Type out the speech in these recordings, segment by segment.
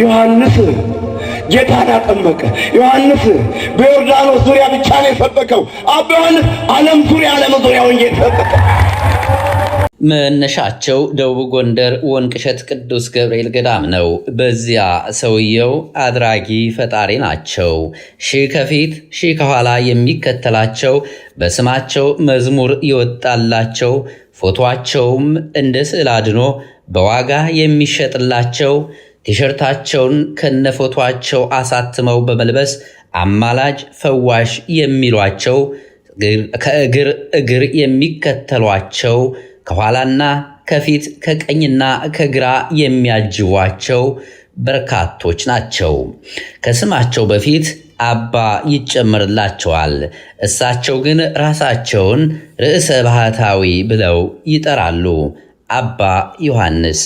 ዮሐንስ ጌታን አጠመቀ። ዮሐንስ በዮርዳኖስ ዙሪያ ብቻ ነው የሰበከው። አባ ዮሐንስ ዓለም ዙሪያ ወንጌል ሰበከ። መነሻቸው ደቡብ ጎንደር ወንቅሸት ቅዱስ ገብርኤል ገዳም ነው። በዚያ ሰውየው አድራጊ ፈጣሪ ናቸው። ሺህ ከፊት ሺህ ከኋላ የሚከተላቸው፣ በስማቸው መዝሙር ይወጣላቸው፣ ፎቶአቸውም እንደ ስዕል አድኖ በዋጋ የሚሸጥላቸው፣ ቲሸርታቸውን ከነፎቶአቸው አሳትመው በመልበስ አማላጅ ፈዋሽ የሚሏቸው፣ ከእግር እግር የሚከተሏቸው፣ ከኋላና ከፊት ከቀኝና ከግራ የሚያጅቧቸው በርካቶች ናቸው። ከስማቸው በፊት አባ ይጨመርላቸዋል። እሳቸው ግን ራሳቸውን ርዕሰ ባህታዊ ብለው ይጠራሉ። አባ ዮሐንስ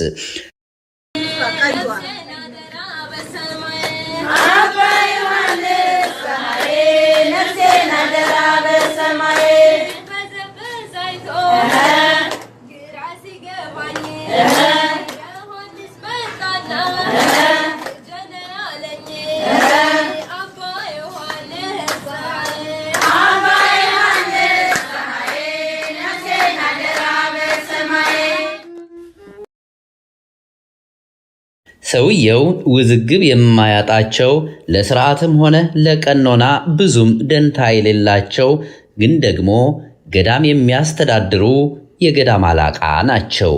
ሰውየው ውዝግብ የማያጣቸው፣ ለሥርዓትም ሆነ ለቀኖና ብዙም ደንታ የሌላቸው፣ ግን ደግሞ ገዳም የሚያስተዳድሩ የገዳም አለቃ ናቸው።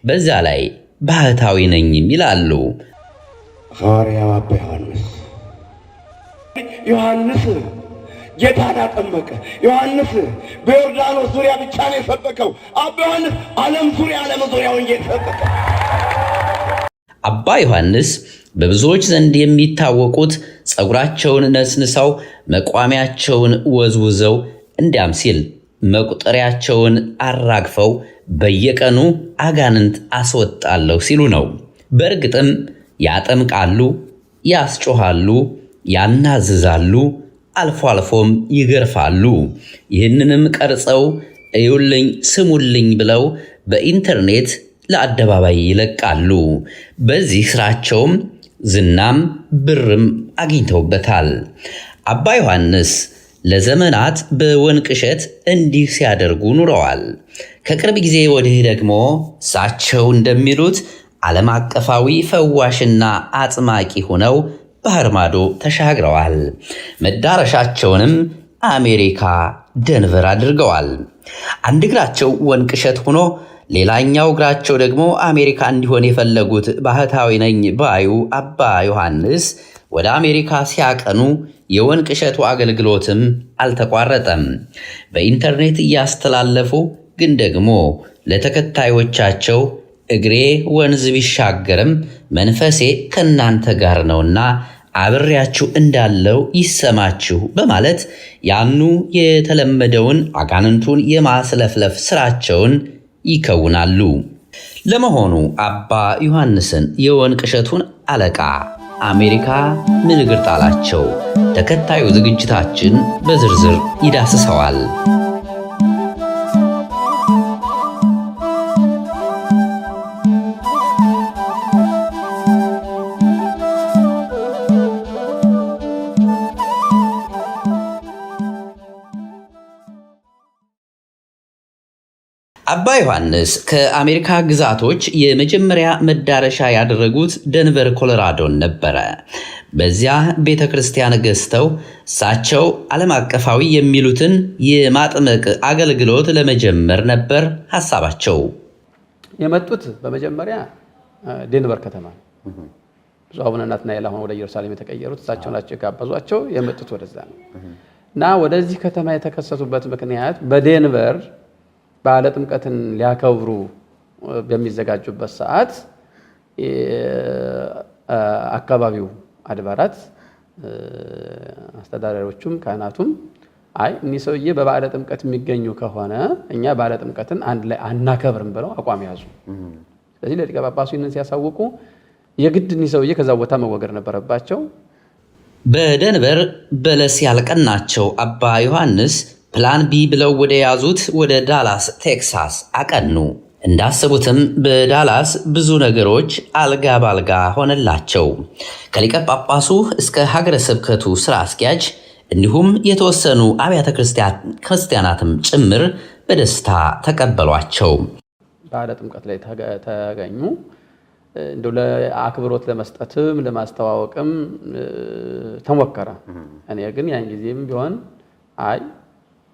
በዛ ላይ ባህታዊ ነኝም ይላሉ። ሐዋርያው አባ ዮሐንስ ጌታን አጠመቀ። ዮሐንስ በዮርዳኖስ ዙሪያ ብቻ ነው የሰበከው። አባ ዮሐንስ ዓለም ዙሪያ ወንጌል ሰበከ። አባ ዮሐንስ በብዙዎች ዘንድ የሚታወቁት ጸጉራቸውን ነስንሰው መቋሚያቸውን ወዝውዘው እንዲያም ሲል መቁጠሪያቸውን አራግፈው በየቀኑ አጋንንት አስወጣለሁ ሲሉ ነው። በእርግጥም ያጠምቃሉ፣ ያስጮሃሉ፣ ያናዝዛሉ፣ አልፎ አልፎም ይገርፋሉ። ይህንንም ቀርጸው እዩልኝ ስሙልኝ ብለው በኢንተርኔት ለአደባባይ ይለቃሉ። በዚህ ስራቸውም ዝናም ብርም አግኝተውበታል። አባ ዮሐንስ ለዘመናት በወንቅሸት እንዲህ ሲያደርጉ ኑረዋል። ከቅርብ ጊዜ ወዲህ ደግሞ እሳቸው እንደሚሉት ዓለም አቀፋዊ ፈዋሽና አጥማቂ ሆነው ባህር ማዶ ተሻግረዋል። መዳረሻቸውንም አሜሪካ ደንቨር አድርገዋል። አንድ እግራቸው ወንቅሸት ሆኖ ሌላኛው እግራቸው ደግሞ አሜሪካ እንዲሆን የፈለጉት ባህታዊ ነኝ ባዩ አባ ዮሐንስ ወደ አሜሪካ ሲያቀኑ የወንቅሸቱ አገልግሎትም አልተቋረጠም። በኢንተርኔት እያስተላለፉ ግን ደግሞ ለተከታዮቻቸው እግሬ ወንዝ ቢሻገርም መንፈሴ ከናንተ ጋር ነውና አብሬያችሁ እንዳለው ይሰማችሁ በማለት ያኑ የተለመደውን አጋንንቱን የማስለፍለፍ ስራቸውን ይከውናሉ። ለመሆኑ አባ ዮሐንስን የወንቅሸቱን አለቃ አሜሪካ ምን እግር ጣላቸው? ተከታዩ ዝግጅታችን በዝርዝር ይዳስሰዋል። አባ ዮሐንስ ከአሜሪካ ግዛቶች የመጀመሪያ መዳረሻ ያደረጉት ደንቨር ኮሎራዶን ነበረ። በዚያ ቤተ ክርስቲያን ገዝተው እሳቸው ዓለም አቀፋዊ የሚሉትን የማጥመቅ አገልግሎት ለመጀመር ነበር ሐሳባቸው። የመጡት በመጀመሪያ ዴንቨር ከተማ ብዙ አቡነ ናትናኤል አሁን ወደ ኢየሩሳሌም የተቀየሩት እሳቸው ናቸው የጋበዟቸው። የመጡት ወደዛ ነው እና ወደዚህ ከተማ የተከሰቱበት ምክንያት በዴንቨር በዓለ ጥምቀትን ሊያከብሩ በሚዘጋጁበት ሰዓት አካባቢው አድባራት አስተዳዳሪዎቹም ካህናቱም አይ እኒህ ሰውዬ በበዓለ ጥምቀት የሚገኙ ከሆነ እኛ በዓለ ጥምቀትን አንድ ላይ አናከብርም ብለው አቋም ያዙ። ስለዚህ ለሊቀ ጳጳሱ ይህንን ሲያሳውቁ የግድ እኒህ ሰውዬ ከዛ ቦታ መወገድ ነበረባቸው። በደንቨር በለስ ያልቀናቸው አባ ዮሐንስ ፕላን ቢ ብለው ወደ ያዙት ወደ ዳላስ ቴክሳስ አቀኑ። እንዳሰቡትም በዳላስ ብዙ ነገሮች አልጋ ባልጋ ሆነላቸው። ከሊቀ ጳጳሱ እስከ ሀገረ ስብከቱ ስራ አስኪያጅ እንዲሁም የተወሰኑ አብያተ ክርስቲያናትም ጭምር በደስታ ተቀበሏቸው። በዓለ ጥምቀት ላይ ተገኙ። እንደው ለአክብሮት ለመስጠትም ለማስተዋወቅም ተሞከረ። እኔ ግን ያን ጊዜም ቢሆን አይ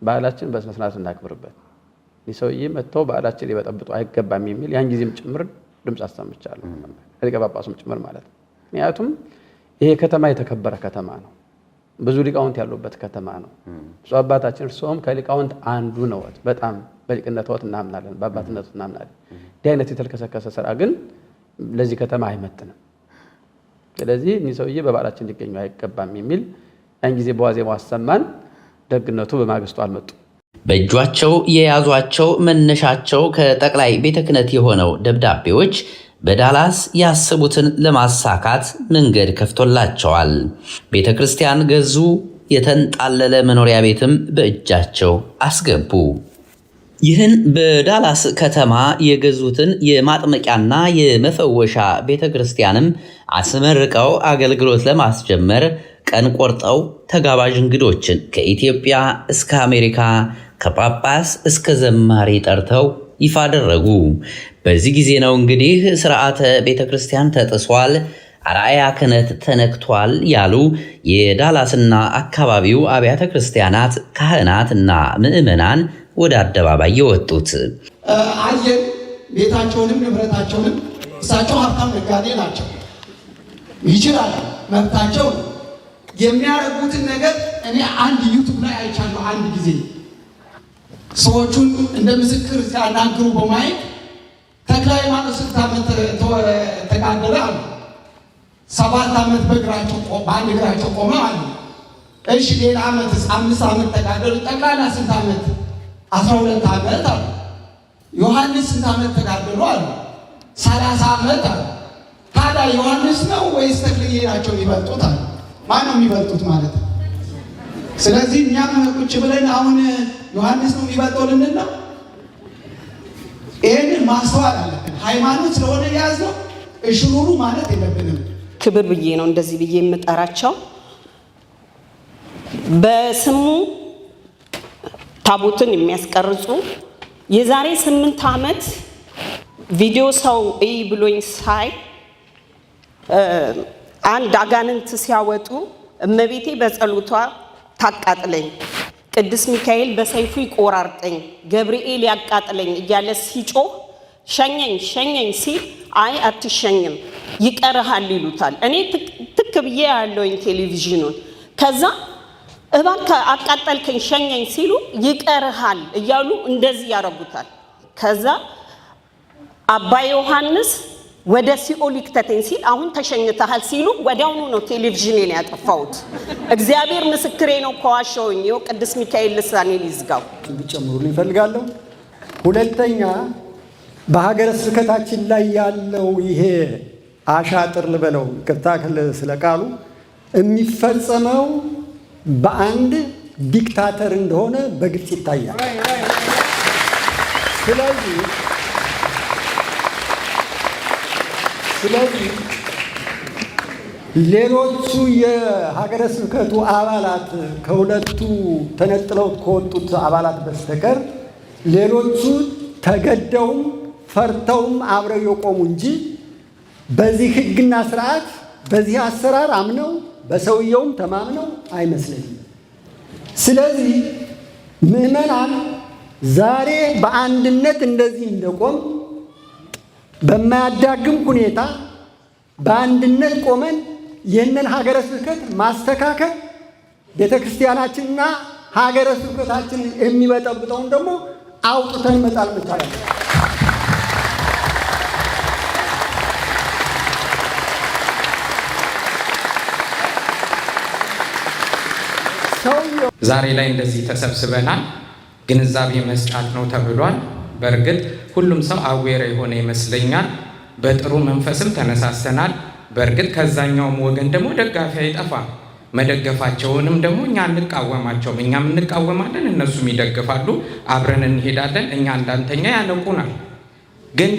በዓላችን በስነ ስርዓት እናክብርበት፣ ይሰውዬ መጥተው በዓላችን ሊበጠብጡ አይገባም የሚል ያን ጊዜም ጭምር ድምፅ አሰምቻለሁ፣ ሊቀ ጳጳሱም ጭምር ማለት ነው። ምክንያቱም ይሄ ከተማ የተከበረ ከተማ ነው፣ ብዙ ሊቃውንት ያሉበት ከተማ ነው። ብፁዕ አባታችን እርስዎም ከሊቃውንት አንዱ ነዎት። በጣም በሊቅነትዎት እናምናለን፣ በአባትነቱ እናምናለን። እንዲህ አይነት የተልከሰከሰ ስራ ግን ለዚህ ከተማ አይመጥንም። ስለዚህ እኒህ ሰውዬ በበዓላችን ሊገኙ አይገባም የሚል ያን ጊዜ በዋዜማው አሰማን። ደግነቱ በማግስቱ አልመጡም። በእጇቸው የያዟቸው መነሻቸው ከጠቅላይ ቤተ ክህነት የሆነው ደብዳቤዎች በዳላስ ያሰቡትን ለማሳካት መንገድ ከፍቶላቸዋል። ቤተ ክርስቲያን ገዙ፣ የተንጣለለ መኖሪያ ቤትም በእጃቸው አስገቡ። ይህን በዳላስ ከተማ የገዙትን የማጥመቂያና የመፈወሻ ቤተ ክርስቲያንም አስመርቀው አገልግሎት ለማስጀመር ቀን ቆርጠው ተጋባዥ እንግዶችን ከኢትዮጵያ እስከ አሜሪካ ከጳጳስ እስከ ዘማሪ ጠርተው ይፋ አደረጉ። በዚህ ጊዜ ነው እንግዲህ ስርዓተ ቤተ ክርስቲያን ተጥሷል፣ አርአያ ክህነት ተነክቷል ያሉ የዳላስና አካባቢው አብያተ ክርስቲያናት ካህናትና ምዕመናን ወደ አደባባይ የወጡት። አየን ቤታቸውንም ንብረታቸውንም። እሳቸው ሀብታም ነጋዴ ናቸው፣ ይችላል፣ መብታቸው ነው። የሚያደርጉትን ነገር እኔ አንድ ዩቱብ ላይ አይቻለሁ። አንድ ጊዜ ሰዎቹን እንደ ምስክር ሲያናግሩ በማየት ተክለ ሃይማኖት ስንት ዓመት ተጋደለ አሉ። 7 ዓመት በአንድ እግራቸው ቆመ አሉ። እሺ ሌላ ዓመትስ 5 ዓመት ተጋደሉ። ጠቅላላ ስንት ዓመት? 12 ዓመት አሉ። ዮሐንስ ስንት ዓመት ተጋደሉ አሉ? 30 ዓመት አሉ። ታዲያ ዮሐንስ ነው ወይስ ተክልዬ ናቸው የሚበልጡት አሉ? ማን ነው የሚበልጡት ማለት ነው? ስለዚህ እኛም ቁጭ ብለን አሁን ዮሐንስ ነው የሚበልጠው ልንል ነው? ይህንን ማስተዋል አለብን። ሃይማኖት ስለሆነ የያዝነው እሽሩሩ ማለት የለብንም። ክብር ብዬ ነው እንደዚህ ብዬ የምጠራቸው። በስሙ ታቦትን የሚያስቀርጹ የዛሬ 8 ዓመት ቪዲዮ ሰው እይ ብሎኝ ሳይ አንድ አጋንንት ሲያወጡ እመቤቴ በጸሎቷ ታቃጥለኝ፣ ቅዱስ ሚካኤል በሰይፉ ይቆራርጠኝ፣ ገብርኤል ያቃጥለኝ እያለ ሲጮህ ሸኘኝ ሸኘኝ ሲል አይ አትሸኝም ይቀርሃል ይሉታል። እኔ ትክ ብዬ ያለውኝ ቴሌቪዥኑን። ከዛ እባክህ አቃጠልከኝ ሸኘኝ ሲሉ ይቀርሃል እያሉ እንደዚህ ያረጉታል። ከዛ አባ ዮሐንስ ወደ ሲኦል ይክተተኝ ሲል አሁን ተሸኝተሃል ሲሉ ወዲያውኑ ነው ቴሌቪዥኔን ያጠፋሁት። እግዚአብሔር ምስክሬ ነው። ከዋሻውኝ ይኸው ቅዱስ ሚካኤል ልሳኔን ይዝጋው። ጨምሩልኝ እፈልጋለሁ። ሁለተኛ በሀገረ ስብከታችን ላይ ያለው ይሄ አሻጥር ልበለው ይቅርታ ስለ ቃሉ የሚፈጸመው በአንድ ዲክታተር እንደሆነ በግልጽ ይታያል። ስለዚህ ሌሎቹ የሀገረ ስብከቱ አባላት ከሁለቱ ተነጥለው ከወጡት አባላት በስተቀር ሌሎቹ ተገደውም ፈርተውም አብረው የቆሙ እንጂ በዚህ ሕግና ስርዓት በዚህ አሰራር አምነው በሰውየውም ተማምነው አይመስለኝም። ስለዚህ ምዕመናን ዛሬ በአንድነት እንደዚህ እንደቆም በማያዳግም ሁኔታ በአንድነት ቆመን ይህንን ሀገረ ስብከት ማስተካከል ቤተ ክርስቲያናችንና ሀገረ ስብከታችን የሚበጠብጠውን ደግሞ አውጥተን መጣል መቻላል። ዛሬ ላይ እንደዚህ ተሰብስበናል። ግንዛቤ መስጫት ነው ተብሏል። በእርግጥ ሁሉም ሰው አዌር የሆነ ይመስለኛል። በጥሩ መንፈስም ተነሳስተናል። በእርግጥ ከዛኛውም ወገን ደግሞ ደጋፊ አይጠፋም። መደገፋቸውንም ደግሞ እኛ እንቃወማቸውም። እኛም እንቃወማለን፣ እነሱም ይደግፋሉ። አብረን እንሄዳለን። እኛ እንዳንተኛ ያነቁናል። ግን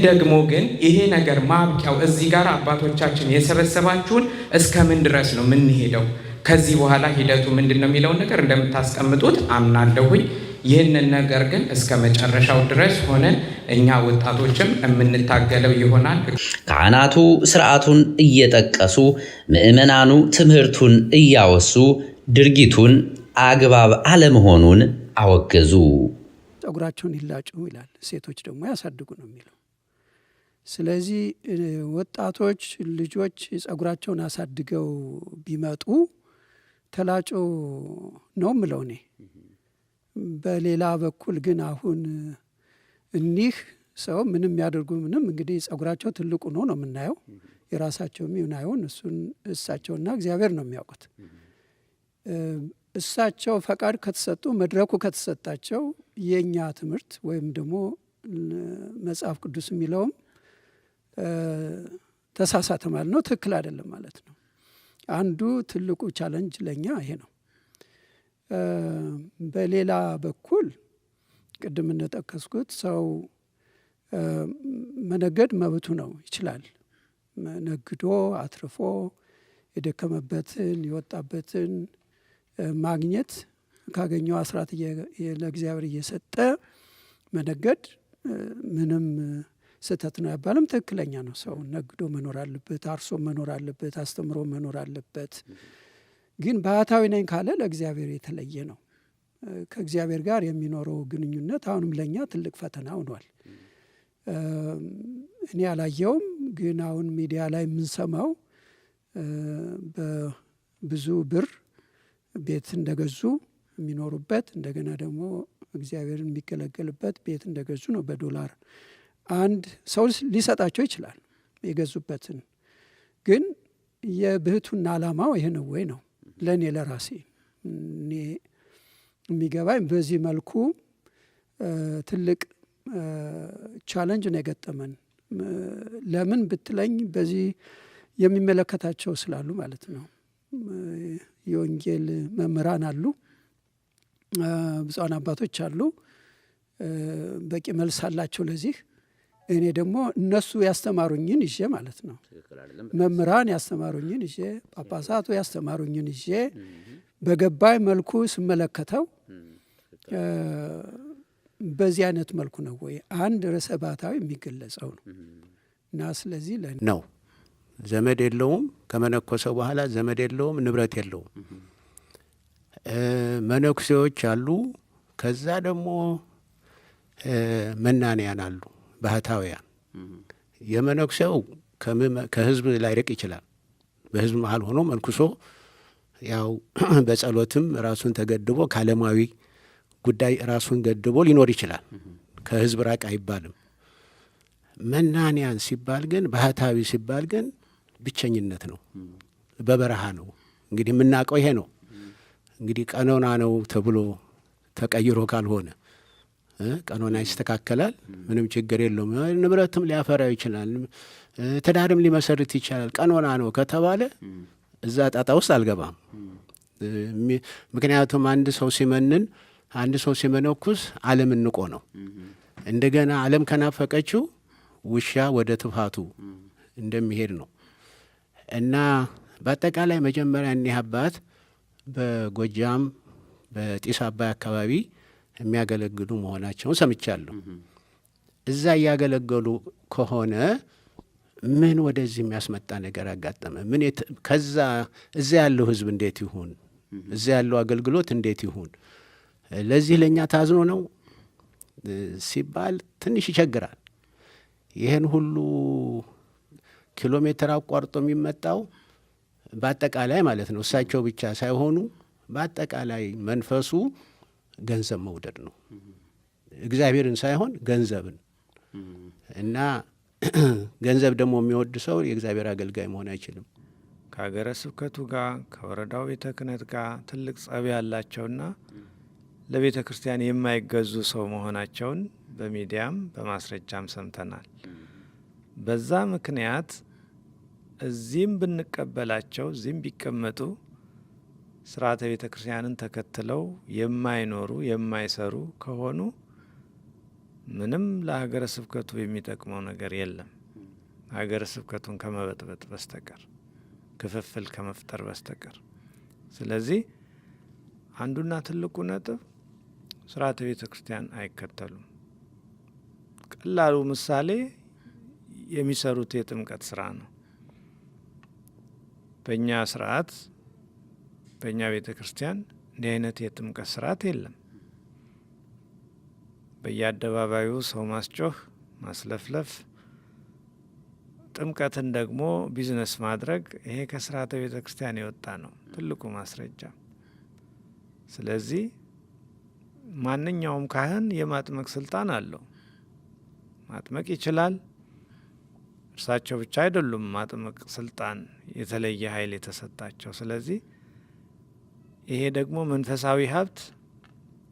ይሄ ነገር ማብቂያው እዚህ ጋር አባቶቻችን የሰበሰባችሁን እስከምን ድረስ ነው የምንሄደው? ከዚህ በኋላ ሂደቱ ምንድን ነው የሚለውን ነገር እንደምታስቀምጡት አምናለሁኝ። ይህንን ነገር ግን እስከ መጨረሻው ድረስ ሆነን እኛ ወጣቶችም የምንታገለው ይሆናል። ካህናቱ ስርዓቱን እየጠቀሱ ምዕመናኑ ትምህርቱን እያወሱ ድርጊቱን አግባብ አለመሆኑን አወገዙ። ጸጉራቸውን ይላጩ ይላል፣ ሴቶች ደግሞ ያሳድጉ ነው የሚለው። ስለዚህ ወጣቶች ልጆች ጸጉራቸውን አሳድገው ቢመጡ ተላጮ ነው ምለው እኔ። በሌላ በኩል ግን አሁን እኒህ ሰው ምንም ያደርጉ ምንም እንግዲህ ጸጉራቸው ትልቁ ነው የምናየው። የራሳቸው የሚሆን አይሆን እሱን እሳቸውና እግዚአብሔር ነው የሚያውቁት። እሳቸው ፈቃድ ከተሰጡ መድረኩ ከተሰጣቸው የኛ ትምህርት ወይም ደግሞ መጽሐፍ ቅዱስ የሚለውም ተሳሳተ ማለት ነው፣ ትክክል አይደለም ማለት ነው። አንዱ ትልቁ ቻለንጅ ለኛ ይሄ ነው። በሌላ በኩል ቅድም እንደጠቀስኩት ሰው መነገድ መብቱ ነው፣ ይችላል። ነግዶ አትርፎ የደከመበትን የወጣበትን ማግኘት ካገኘው አስራት ለእግዚአብሔር እየሰጠ መነገድ ምንም ስህተት ነው አይባልም፣ ትክክለኛ ነው። ሰው ነግዶ መኖር አለበት፣ አርሶ መኖር አለበት፣ አስተምሮ መኖር አለበት። ግን ባህታዊ ነኝ ካለ ለእግዚአብሔር የተለየ ነው። ከእግዚአብሔር ጋር የሚኖረው ግንኙነት አሁንም ለእኛ ትልቅ ፈተና ሆኗል። እኔ አላየውም፣ ግን አሁን ሚዲያ ላይ የምንሰማው በብዙ ብር ቤት እንደገዙ የሚኖሩበት እንደገና ደግሞ እግዚአብሔርን የሚገለገልበት ቤት እንደገዙ ነው። በዶላር አንድ ሰው ሊሰጣቸው ይችላል የገዙበትን። ግን የብህቱና ዓላማው ይሄ ነው ወይ ነው? ለእኔ ለራሴ እኔ የሚገባኝ በዚህ መልኩ ትልቅ ቻለንጅ ነው የገጠመን። ለምን ብትለኝ በዚህ የሚመለከታቸው ስላሉ ማለት ነው። የወንጌል መምህራን አሉ፣ ብፁዓን አባቶች አሉ፣ በቂ መልስ አላቸው ለዚህ። እኔ ደግሞ እነሱ ያስተማሩኝን ይዤ ማለት ነው፣ መምህራን ያስተማሩኝን ይዤ፣ ጳጳሳቱ ያስተማሩኝን ይዤ በገባይ መልኩ ስመለከተው በዚህ አይነት መልኩ ነው ወይ አንድ ርዕሰ ባህታዊ የሚገለጸው ነው። እና ስለዚህ ነው ዘመድ የለውም፣ ከመነኮሰው በኋላ ዘመድ የለውም፣ ንብረት የለውም። መነኩሴዎች አሉ፣ ከዛ ደግሞ መናንያን አሉ፣ ባህታውያን። የመነኩሴው ከህዝብ ላይርቅ ይችላል። በህዝብ መሀል ሆኖ መንኩሶ ያው በጸሎትም ራሱን ተገድቦ ከዓለማዊ ጉዳይ ራሱን ገድቦ ሊኖር ይችላል። ከህዝብ ራቅ አይባልም። መናንያን ሲባል ግን ባህታዊ ሲባል ግን ብቸኝነት ነው፣ በበረሃ ነው። እንግዲህ የምናውቀው ይሄ ነው። እንግዲህ ቀኖና ነው ተብሎ ተቀይሮ ካልሆነ ቀኖና ይስተካከላል፣ ምንም ችግር የለውም። ንብረትም ሊያፈራ ይችላል፣ ትዳርም ሊመሰርት ይችላል። ቀኖና ነው ከተባለ እዛ ጣጣ ውስጥ አልገባም። ምክንያቱም አንድ ሰው ሲመነኩስ ዓለምን ንቆ ነው። እንደገና ዓለም ከናፈቀችው ውሻ ወደ ትፋቱ እንደሚሄድ ነው። እና በአጠቃላይ መጀመሪያ እኒህ አባት በጎጃም በጢስ አባይ አካባቢ የሚያገለግሉ መሆናቸውን ሰምቻለሁ። እዛ እያገለገሉ ከሆነ ምን ወደዚህ የሚያስመጣ ነገር አጋጠመ? ምን ከዛ እዛ ያለው ህዝብ እንዴት ይሁን? እዛ ያለው አገልግሎት እንዴት ይሁን? ለዚህ ለእኛ ታዝኖ ነው ሲባል ትንሽ ይቸግራል። ይህን ሁሉ ኪሎ ሜትር አቋርጦ የሚመጣው በአጠቃላይ ማለት ነው፣ እሳቸው ብቻ ሳይሆኑ በአጠቃላይ መንፈሱ ገንዘብ መውደድ ነው። እግዚአብሔርን ሳይሆን ገንዘብን። እና ገንዘብ ደግሞ የሚወድ ሰው የእግዚአብሔር አገልጋይ መሆን አይችልም። ከሀገረ ስብከቱ ጋር ከወረዳው ቤተ ክህነት ጋር ትልቅ ጸብ ያላቸውና ለቤተ ክርስቲያን የማይገዙ ሰው መሆናቸውን በሚዲያም በማስረጃም ሰምተናል። በዛ ምክንያት እዚህም ብንቀበላቸው እዚህም ቢቀመጡ ስርዓተ ቤተ ክርስቲያንን ተከትለው የማይኖሩ የማይሰሩ ከሆኑ ምንም ለሀገረ ስብከቱ የሚጠቅመው ነገር የለም ሀገረ ስብከቱን ከመበጥበጥ በስተቀር ክፍፍል ከመፍጠር በስተቀር። ስለዚህ አንዱና ትልቁ ነጥብ ስርዓተ ቤተ ክርስቲያን አይከተሉም። ቀላሉ ምሳሌ የሚሰሩት የጥምቀት ስራ ነው። በእኛ ስርዓት በእኛ ቤተ ክርስቲያን እንዲህ አይነት የጥምቀት ስርዓት የለም። በየአደባባዩ ሰው ማስጮህ፣ ማስለፍለፍ፣ ጥምቀትን ደግሞ ቢዝነስ ማድረግ ይሄ ከስርዓተ ቤተ ክርስቲያን የወጣ ነው ትልቁ ማስረጃ። ስለዚህ ማንኛውም ካህን የማጥመቅ ስልጣን አለው፣ ማጥመቅ ይችላል። እርሳቸው ብቻ አይደሉም ማጥመቅ ስልጣን የተለየ ኃይል የተሰጣቸው። ስለዚህ ይሄ ደግሞ መንፈሳዊ ሀብት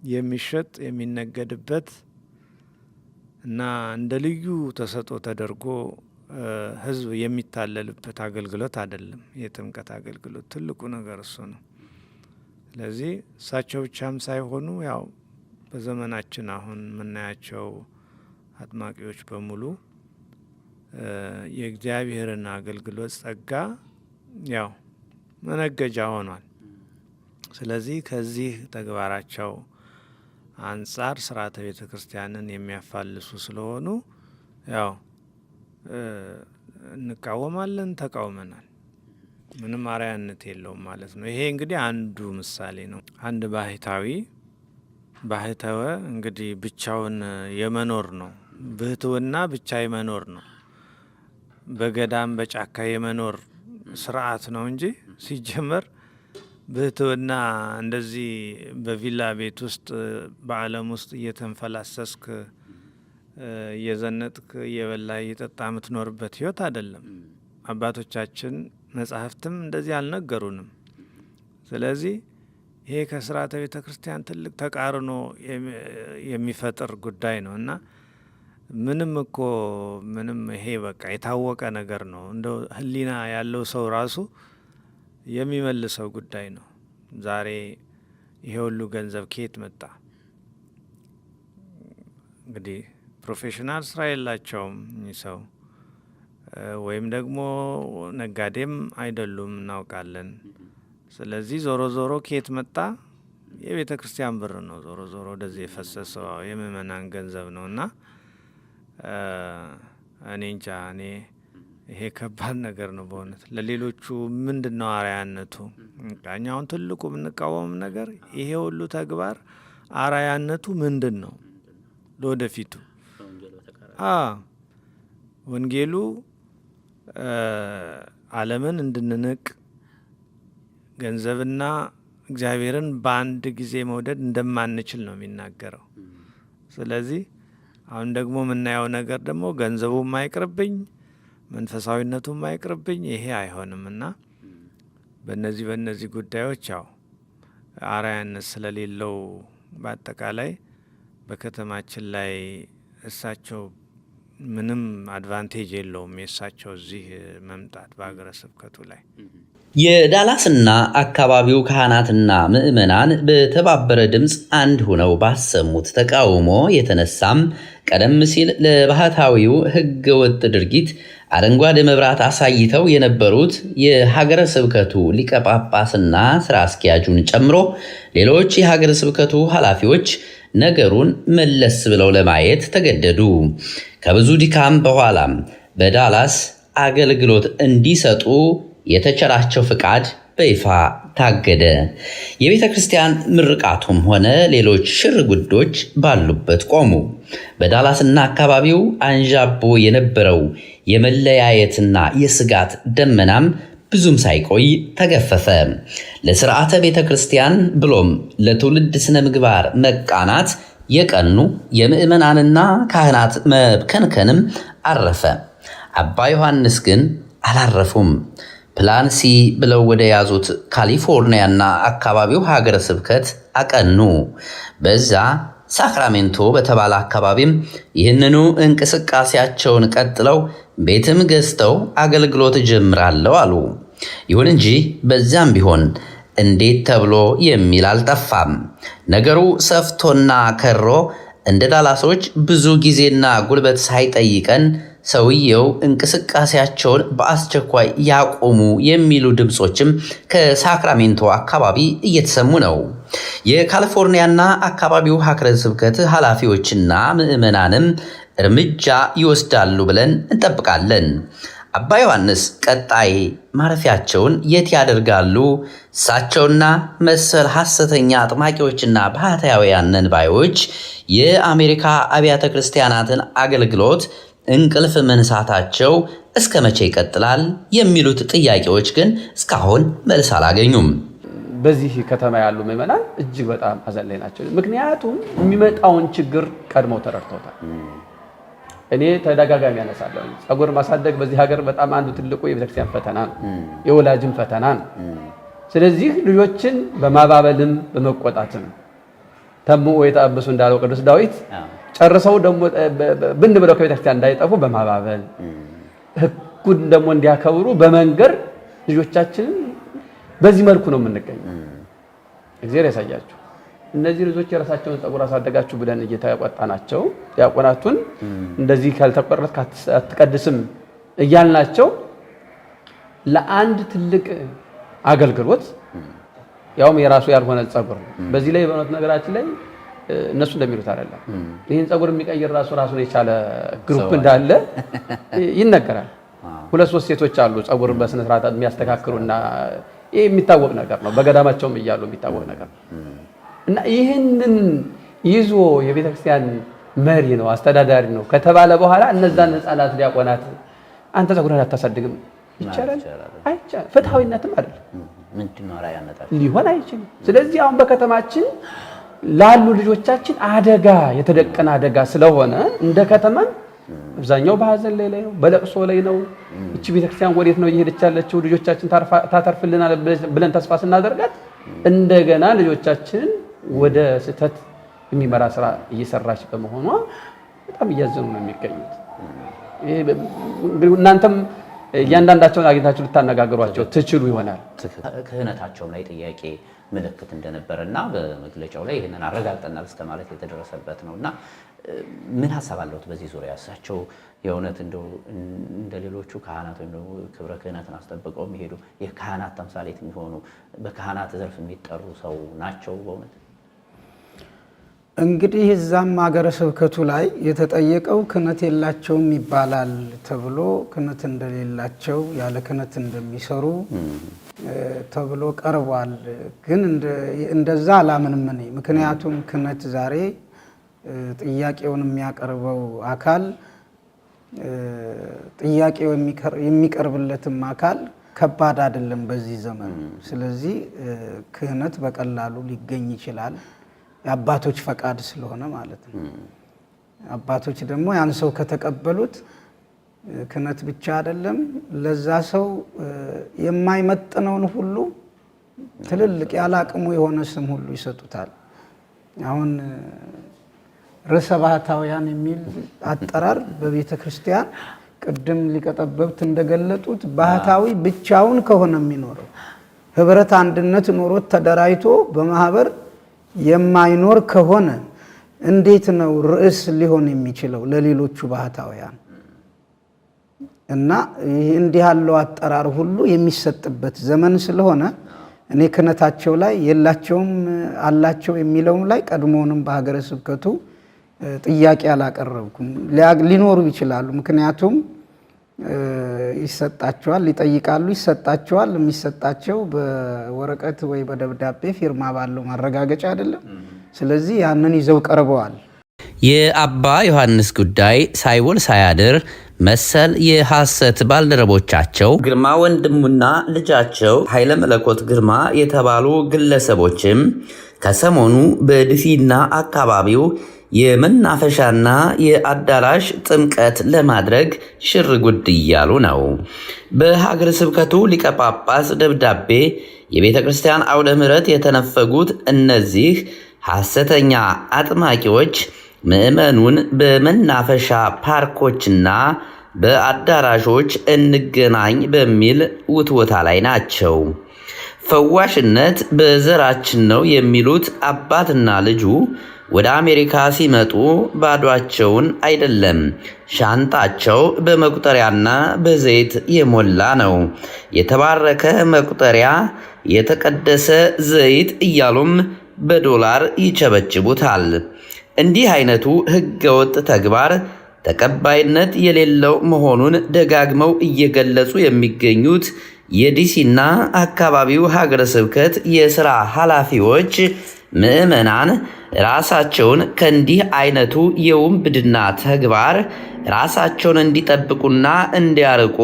የሚሸጥ የሚነገድበት እና እንደ ልዩ ተሰጥኦ ተደርጎ ሕዝብ የሚታለልበት አገልግሎት አይደለም። የጥምቀት አገልግሎት ትልቁ ነገር እሱ ነው። ስለዚህ እሳቸው ብቻም ሳይሆኑ ያው በዘመናችን አሁን የምናያቸው አጥማቂዎች በሙሉ የእግዚአብሔርን አገልግሎት ጸጋ ያው መነገጃ ሆኗል። ስለዚህ ከዚህ ተግባራቸው አንጻር ስርዓተ ቤተ ክርስቲያንን የሚያፋልሱ ስለሆኑ ያው እንቃወማለን፣ ተቃውመናል። ምንም አርአያነት የለውም ማለት ነው። ይሄ እንግዲህ አንዱ ምሳሌ ነው። አንድ ባህታዊ ባህተወ እንግዲህ ብቻውን የመኖር ነው። ብህትውና ብቻ የመኖር ነው። በገዳም በጫካ የመኖር ስርዓት ነው እንጂ ሲጀመር ብህትውና እንደዚህ በቪላ ቤት ውስጥ በዓለም ውስጥ እየተንፈላሰስክ እየዘነጥክ እየበላ እየጠጣ የምትኖርበት ህይወት አይደለም። አባቶቻችን መጻሕፍትም እንደዚህ አልነገሩንም። ስለዚህ ይሄ ከስርዓተ ቤተ ክርስቲያን ትልቅ ተቃርኖ የሚፈጥር ጉዳይ ነው እና ምንም ይሄ በቃ የታወቀ ነገር ነው። እንደው ህሊና ያለው ሰው ራሱ የሚመልሰው ጉዳይ ነው። ዛሬ ይሄ ሁሉ ገንዘብ ከየት መጣ? እንግዲህ ፕሮፌሽናል ስራ የላቸውም እኚህ ሰው፣ ወይም ደግሞ ነጋዴም አይደሉም እናውቃለን። ስለዚህ ዞሮ ዞሮ ከየት መጣ? የቤተ ክርስቲያን ብር ነው ዞሮ ዞሮ ወደዚህ የፈሰሰው የምእመናን ገንዘብ ነው እና እኔ እንጃ ይሄ ከባድ ነገር ነው በእውነት። ለሌሎቹ ምንድን ነው አርአያነቱ? እኛውን ትልቁ የምንቃወም ነገር ይሄ ሁሉ ተግባር አርአያነቱ ምንድን ነው ለወደፊቱ? ወንጌሉ ዓለምን እንድንንቅ ገንዘብና እግዚአብሔርን በአንድ ጊዜ መውደድ እንደማንችል ነው የሚናገረው። ስለዚህ አሁን ደግሞ የምናየው ነገር ደግሞ ገንዘቡም አይቅርብኝ፣ መንፈሳዊነቱም አይቅርብኝ፣ ይሄ አይሆንም እና በእነዚህ ጉዳዮች ያው አርአያነት ስለሌለው በአጠቃላይ በከተማችን ላይ እሳቸው ምንም አድቫንቴጅ የለውም የእሳቸው እዚህ መምጣት በሀገረ ስብከቱ ላይ። የዳላስና አካባቢው ካህናትና ምዕመናን በተባበረ ድምፅ አንድ ሆነው ባሰሙት ተቃውሞ የተነሳም ቀደም ሲል ለባህታዊው ሕገ ወጥ ድርጊት አረንጓዴ መብራት አሳይተው የነበሩት የሀገረ ስብከቱ ሊቀ ጳጳስና ስራ አስኪያጁን ጨምሮ ሌሎች የሀገረ ስብከቱ ኃላፊዎች ነገሩን መለስ ብለው ለማየት ተገደዱ። ከብዙ ድካም በኋላም በዳላስ አገልግሎት እንዲሰጡ የተቸራቸው ፍቃድ በይፋ ታገደ። የቤተ ክርስቲያን ምርቃቱም ሆነ ሌሎች ሽር ጉዶች ባሉበት ቆሙ። በዳላስና አካባቢው አንዣቦ የነበረው የመለያየትና የስጋት ደመናም ብዙም ሳይቆይ ተገፈፈ። ለስርዓተ ቤተ ክርስቲያን ብሎም ለትውልድ ስነ ምግባር መቃናት የቀኑ የምዕመናንና ካህናት መብከንከንም አረፈ። አባ ዮሐንስ ግን አላረፉም። ፕላን ሲ ብለው ወደ ያዙት ካሊፎርኒያና አካባቢው ሀገረ ስብከት አቀኑ። በዛ ሳክራሜንቶ በተባለ አካባቢም ይህንኑ እንቅስቃሴያቸውን ቀጥለው ቤትም ገዝተው አገልግሎት ጀምራለሁ አሉ። ይሁን እንጂ በዛም ቢሆን እንዴት ተብሎ የሚል አልጠፋም። ነገሩ ሰፍቶና ከሮ እንደ ዳላሶች ብዙ ጊዜና ጉልበት ሳይጠይቀን ሰውየው እንቅስቃሴያቸውን በአስቸኳይ ያቆሙ የሚሉ ድምጾችም ከሳክራሜንቶ አካባቢ እየተሰሙ ነው። የካሊፎርኒያና አካባቢው ሀገረ ስብከት ኃላፊዎችና ምዕመናንም እርምጃ ይወስዳሉ ብለን እንጠብቃለን። አባ ዮሐንስ ቀጣይ ማረፊያቸውን የት ያደርጋሉ? እሳቸውና መሰል ሐሰተኛ አጥማቂዎችና ባህታውያን ነን ባዮች የአሜሪካ አብያተ ክርስቲያናትን አገልግሎት እንቅልፍ መንሳታቸው እስከ መቼ ይቀጥላል? የሚሉት ጥያቄዎች ግን እስካሁን መልስ አላገኙም። በዚህ ከተማ ያሉ ምዕመናን እጅግ በጣም ሐዘን ላይ ናቸው። ምክንያቱም የሚመጣውን ችግር ቀድመው ተረድተውታል። እኔ ተደጋጋሚ ያነሳለሁ፣ ጸጉር ማሳደግ በዚህ ሀገር በጣም አንዱ ትልቁ የቤተክርስቲያን ፈተና ነው፣ የወላጅም ፈተና ነው። ስለዚህ ልጆችን በማባበልም በመቆጣትም ተምኡ የተአበሱ እንዳለው ቅዱስ ዳዊት ጨርሰው ደግሞ ብን ብለው ከቤተክርስቲያን እንዳይጠፉ በማባበል ሕጉን ደግሞ እንዲያከብሩ በመንገር ልጆቻችንን በዚህ መልኩ ነው የምንገኘው። እግዚአብሔር ያሳያችሁ። እነዚህ ልጆች የራሳቸውን ጸጉር አሳደጋችሁ ብለን እየተቆጣናቸው ዲያቆናቱን እንደዚህ ካልተቆረጥክ አትቀድስም እያልናቸው ለአንድ ትልቅ አገልግሎት ያውም የራሱ ያልሆነ ጸጉር ነው። በዚህ ላይ በእውነት ነገራችን ላይ እነሱ እንደሚሉት አይደለም። ይህን ጸጉር የሚቀይር ራሱን የቻለ ግሩፕ እንዳለ ይነገራል። 2-3 ሴቶች አሉ ጸጉር በስነ ስርዓት የሚያስተካክሉና ይሄ የሚታወቅ ነገር ነው። በገዳማቸውም እያሉ የሚታወቅ ነገር ነው። እና ይህንን ይዞ የቤተክርስቲያን መሪ ነው አስተዳዳሪ ነው ከተባለ በኋላ እነዛን ህፃናት ዲያቆናት አንተ ጸጉርህን አታሳድግም ይቻላል? አይቻልም። ፍትሃዊነትም አይደለም፣ ምንድነው ራያነታል ሊሆን አይችልም። ስለዚህ አሁን በከተማችን ላሉ ልጆቻችን አደጋ የተደቀነ አደጋ ስለሆነ እንደ ከተማ አብዛኛው በሐዘን ላይ ነው፣ በለቅሶ ላይ ነው። እቺ ቤተክርስቲያን ወዴት ነው እየሄደች ያለችው? ልጆቻችን ታተርፍልናል ብለን ተስፋ ስናደርጋት እንደገና ልጆቻችንን ወደ ስህተት የሚመራ ስራ እየሰራች በመሆኗ በጣም እያዘኑ ነው የሚገኙት። እናንተም እያንዳንዳቸውን አግኝታችሁ ልታነጋግሯቸው ትችሉ ይሆናል። ክህነታቸው ላይ ጥያቄ ምልክት እንደነበረና በመግለጫው ላይ ይህንን አረጋግጠናል እስከ ማለት የተደረሰበት ነውና ምን ሐሳብ አለዎት በዚህ ዙሪያ? እሳቸው የእውነት እንደ ሌሎቹ ካህናት ወይም ደግሞ ክብረ ክህነትን አስጠብቀው የሚሄዱ የካህናት ተምሳሌት የሚሆኑ በካህናት ዘርፍ የሚጠሩ ሰው ናቸው በእውነት? እንግዲህ እዛም ሀገረ ስብከቱ ላይ የተጠየቀው ክህነት የላቸውም ይባላል ተብሎ ክህነት እንደሌላቸው ያለ ክህነት እንደሚሰሩ ተብሎ ቀርቧል። ግን እንደዛ አላምንም እኔ። ምክንያቱም ክህነት ዛሬ ጥያቄውን የሚያቀርበው አካል ጥያቄው የሚቀርብለትም አካል ከባድ አይደለም በዚህ ዘመን። ስለዚህ ክህነት በቀላሉ ሊገኝ ይችላል፣ የአባቶች ፈቃድ ስለሆነ ማለት ነው። አባቶች ደግሞ ያን ሰው ከተቀበሉት ክህነት ብቻ አይደለም ለዛ ሰው የማይመጥነውን ሁሉ ትልልቅ ያለ አቅሙ የሆነ ስም ሁሉ ይሰጡታል። አሁን ርዕሰ ባህታውያን የሚል አጠራር በቤተ ክርስቲያን ቅድም ሊቀጠበብት እንደገለጡት ባህታዊ ብቻውን ከሆነ የሚኖረው ህብረት አንድነት ኖሮት ተደራጅቶ በማህበር የማይኖር ከሆነ እንዴት ነው ርዕስ ሊሆን የሚችለው ለሌሎቹ ባህታውያን? እና እንዲህ ያለው አጠራር ሁሉ የሚሰጥበት ዘመን ስለሆነ እኔ ክህነታቸው ላይ የላቸውም አላቸው የሚለውም ላይ ቀድሞውንም በሀገረ ስብከቱ ጥያቄ አላቀረብኩም። ሊኖሩ ይችላሉ። ምክንያቱም ይሰጣቸዋል፣ ይጠይቃሉ፣ ይሰጣቸዋል። የሚሰጣቸው በወረቀት ወይ በደብዳቤ ፊርማ ባለው ማረጋገጫ አይደለም። ስለዚህ ያንን ይዘው ቀርበዋል። የአባ ዮሐንስ ጉዳይ ሳይውል ሳያድር መሰል የሐሰት ባልደረቦቻቸው ግርማ ወንድሙና ልጃቸው ኃይለ መለኮት ግርማ የተባሉ ግለሰቦችም ከሰሞኑ በድፊና አካባቢው የመናፈሻና የአዳራሽ ጥምቀት ለማድረግ ሽር ጉድ እያሉ ነው። በሀገረ ስብከቱ ሊቀ ጳጳስ ደብዳቤ የቤተ ክርስቲያን አውደ ምሕረት የተነፈጉት እነዚህ ሐሰተኛ አጥማቂዎች ምዕመኑን በመናፈሻ ፓርኮችና በአዳራሾች እንገናኝ በሚል ውትወታ ላይ ናቸው። ፈዋሽነት በዘራችን ነው የሚሉት አባትና ልጁ ወደ አሜሪካ ሲመጡ ባዷቸውን አይደለም፣ ሻንጣቸው በመቁጠሪያና በዘይት የሞላ ነው። የተባረከ መቁጠሪያ፣ የተቀደሰ ዘይት እያሉም በዶላር ይቸበችቡታል። እንዲህ አይነቱ ህገወጥ ተግባር ተቀባይነት የሌለው መሆኑን ደጋግመው እየገለጹ የሚገኙት የዲሲና አካባቢው ሀገረ ስብከት የሥራ ኃላፊዎች ምዕመናን ራሳቸውን ከእንዲህ አይነቱ የውንብድና ተግባር ራሳቸውን እንዲጠብቁና እንዲያርቁ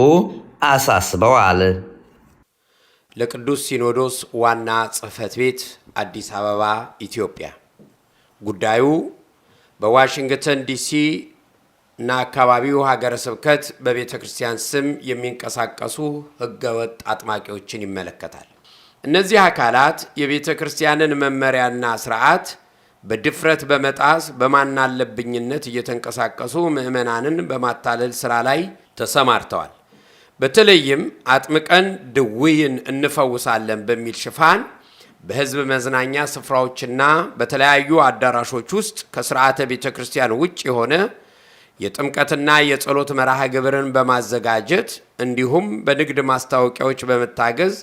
አሳስበዋል። ለቅዱስ ሲኖዶስ ዋና ጽሕፈት ቤት አዲስ አበባ ኢትዮጵያ። ጉዳዩ በዋሽንግተን ዲሲ እና አካባቢው ሀገረ ስብከት በቤተ ክርስቲያን ስም የሚንቀሳቀሱ ህገወጥ አጥማቂዎችን ይመለከታል። እነዚህ አካላት የቤተ ክርስቲያንን መመሪያና ስርዓት በድፍረት በመጣስ በማናለብኝነት እየተንቀሳቀሱ ምዕመናንን በማታለል ስራ ላይ ተሰማርተዋል። በተለይም አጥምቀን ድውይን እንፈውሳለን በሚል ሽፋን በህዝብ መዝናኛ ስፍራዎችና በተለያዩ አዳራሾች ውስጥ ከስርዓተ ቤተ ክርስቲያን ውጭ የሆነ የጥምቀትና የጸሎት መርሃ ግብርን በማዘጋጀት እንዲሁም በንግድ ማስታወቂያዎች በመታገዝ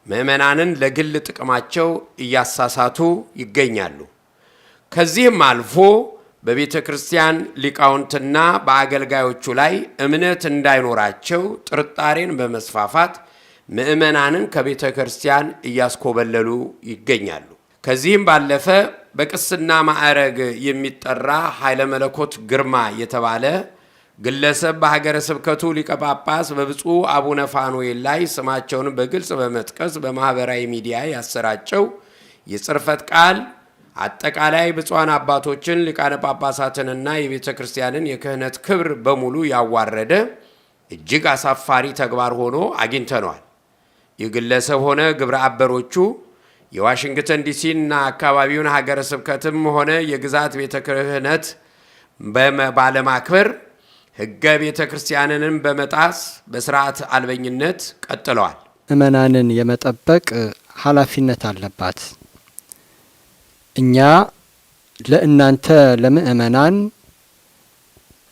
ምዕመናንን ለግል ጥቅማቸው እያሳሳቱ ይገኛሉ። ከዚህም አልፎ በቤተ ክርስቲያን ሊቃውንትና በአገልጋዮቹ ላይ እምነት እንዳይኖራቸው ጥርጣሬን በመስፋፋት ምዕመናንን ከቤተ ክርስቲያን እያስኮበለሉ ይገኛሉ። ከዚህም ባለፈ በቅስና ማዕረግ የሚጠራ ኃይለ መለኮት ግርማ የተባለ ግለሰብ በሀገረ ስብከቱ ሊቀ ጳጳስ በብፁዕ አቡነ ፋኑኤል ላይ ስማቸውን በግልጽ በመጥቀስ በማህበራዊ ሚዲያ ያሰራጨው የጽርፈት ቃል አጠቃላይ ብፁዓን አባቶችን ሊቃነ ጳጳሳትንና የቤተ ክርስቲያንን የክህነት ክብር በሙሉ ያዋረደ እጅግ አሳፋሪ ተግባር ሆኖ አግኝተነዋል። ይህ ግለሰብ ሆነ ግብረ አበሮቹ የዋሽንግተን ዲሲና አካባቢውን ሀገረ ስብከትም ሆነ የግዛት ቤተ ክህነት ባለማክበር ሕገ ቤተ ክርስቲያንንም በመጣስ በስርዓት አልበኝነት ቀጥለዋል። ምዕመናንን የመጠበቅ ኃላፊነት አለባት። እኛ ለእናንተ ለምዕመናን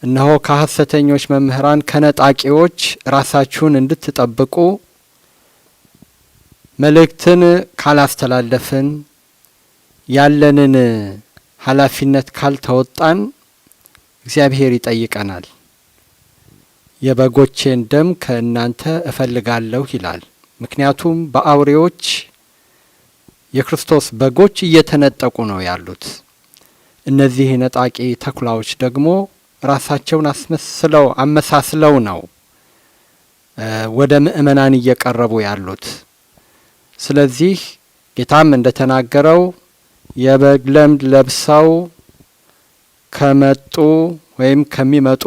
እነሆ ከሐሰተኞች መምህራን ከነጣቂዎች ራሳችሁን እንድትጠብቁ መልእክትን ካላስተላለፍን ያለንን ኃላፊነት ካልተወጣን እግዚአብሔር ይጠይቀናል። የበጎቼን ደም ከእናንተ እፈልጋለሁ ይላል። ምክንያቱም በአውሬዎች የክርስቶስ በጎች እየተነጠቁ ነው ያሉት። እነዚህ ነጣቂ ተኩላዎች ደግሞ ራሳቸውን አመሳስለው ነው ወደ ምእመናን እየቀረቡ ያሉት። ስለዚህ ጌታም እንደተናገረው የበግ ለምድ ለብሰው ከመጡ ወይም ከሚመጡ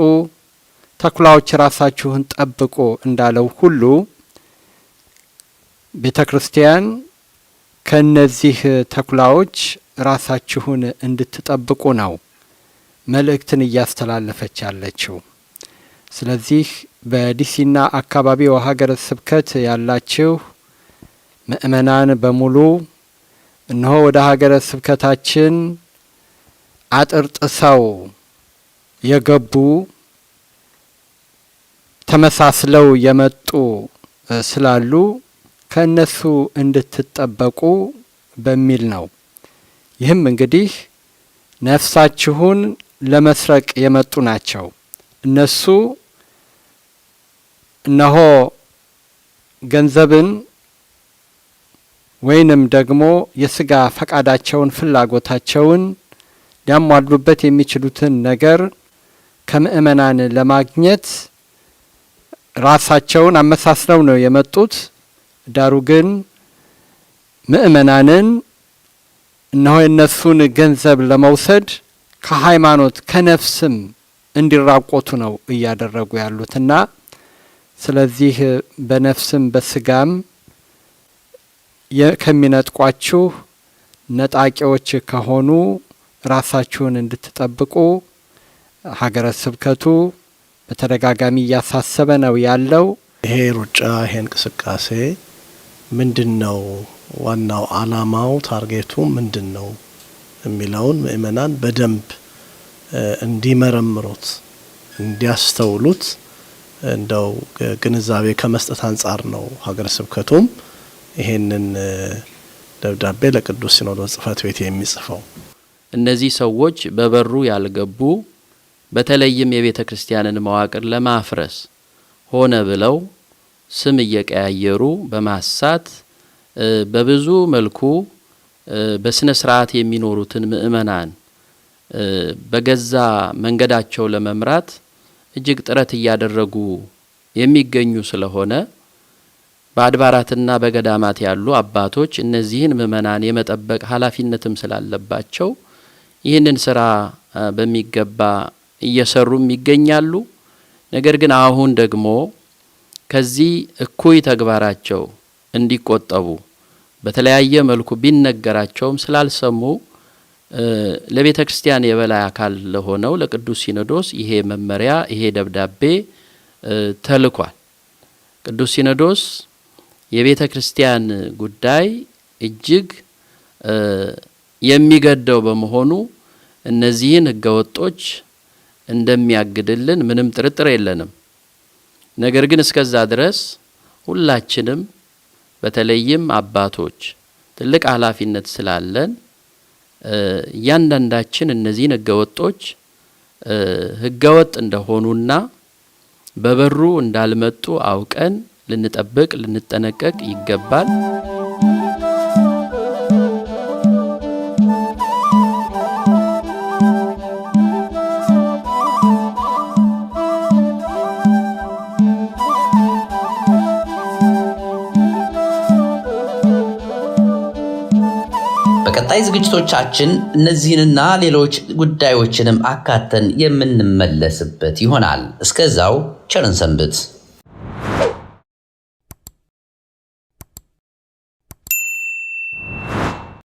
ተኩላዎች ራሳችሁን ጠብቁ እንዳለው ሁሉ ቤተ ክርስቲያን ከነዚህ ተኩላዎች ራሳችሁን እንድትጠብቁ ነው መልእክትን እያስተላለፈች ያለችው። ስለዚህ በዲሲና አካባቢው ሀገረ ስብከት ያላችሁ ምእመናን በሙሉ እነሆ ወደ ሀገረ ስብከታችን አጥር ጥሰው የገቡ ተመሳስለው የመጡ ስላሉ ከነሱ እንድትጠበቁ በሚል ነው። ይህም እንግዲህ ነፍሳችሁን ለመስረቅ የመጡ ናቸው። እነሱ እነሆ ገንዘብን ወይንም ደግሞ የስጋ ፈቃዳቸውን ፍላጎታቸውን ሊያሟሉበት የሚችሉትን ነገር ከምእመናን ለማግኘት ራሳቸውን አመሳስለው ነው የመጡት። ዳሩ ግን ምእመናንን እነሆ የነሱን ገንዘብ ለመውሰድ ከሃይማኖት ከነፍስም እንዲራቆቱ ነው እያደረጉ ያሉትና ስለዚህ በነፍስም በስጋም ከሚነጥቋችሁ ነጣቂዎች ከሆኑ ራሳችሁን እንድትጠብቁ ሀገረ ስብከቱ በተደጋጋሚ እያሳሰበ ነው ያለው። ይሄ ሩጫ ይሄ እንቅስቃሴ ምንድን ነው? ዋናው አላማው ታርጌቱ ምንድን ነው? የሚለውን ምእመናን በደንብ እንዲመረምሩት እንዲያስተውሉት እንደው ግንዛቤ ከመስጠት አንጻር ነው ሀገረ ስብከቱም ይሄንን ደብዳቤ ለቅዱስ ሲኖዶስ ጽሕፈት ቤት የሚጽፈው። እነዚህ ሰዎች በበሩ ያልገቡ በተለይም የቤተ ክርስቲያንን መዋቅር ለማፍረስ ሆነ ብለው ስም እየቀያየሩ በማሳት በብዙ መልኩ በስነ ስርዓት የሚኖሩትን ምእመናን በገዛ መንገዳቸው ለመምራት እጅግ ጥረት እያደረጉ የሚገኙ ስለሆነ በአድባራትና በገዳማት ያሉ አባቶች እነዚህን ምእመናን የመጠበቅ ኃላፊነትም ስላለባቸው ይህንን ስራ በሚገባ እየሰሩም ይገኛሉ። ነገር ግን አሁን ደግሞ ከዚህ እኩይ ተግባራቸው እንዲቆጠቡ በተለያየ መልኩ ቢነገራቸውም ስላልሰሙ ለቤተ ክርስቲያን የበላይ አካል ለሆነው ለቅዱስ ሲኖዶስ ይሄ መመሪያ ይሄ ደብዳቤ ተልኳል። ቅዱስ ሲኖዶስ የቤተ ክርስቲያን ጉዳይ እጅግ የሚገደው በመሆኑ እነዚህን ህገወጦች እንደሚያግድልን ምንም ጥርጥር የለንም። ነገር ግን እስከዛ ድረስ ሁላችንም በተለይም አባቶች ትልቅ ኃላፊነት ስላለን እያንዳንዳችን እነዚህን ህገወጦች ህገወጥ እንደሆኑና በበሩ እንዳልመጡ አውቀን ልንጠብቅ ልንጠነቀቅ ይገባል። በቀጣይ ዝግጅቶቻችን እነዚህንና ሌሎች ጉዳዮችንም አካተን የምንመለስበት ይሆናል። እስከዛው ቸርን ሰንብት።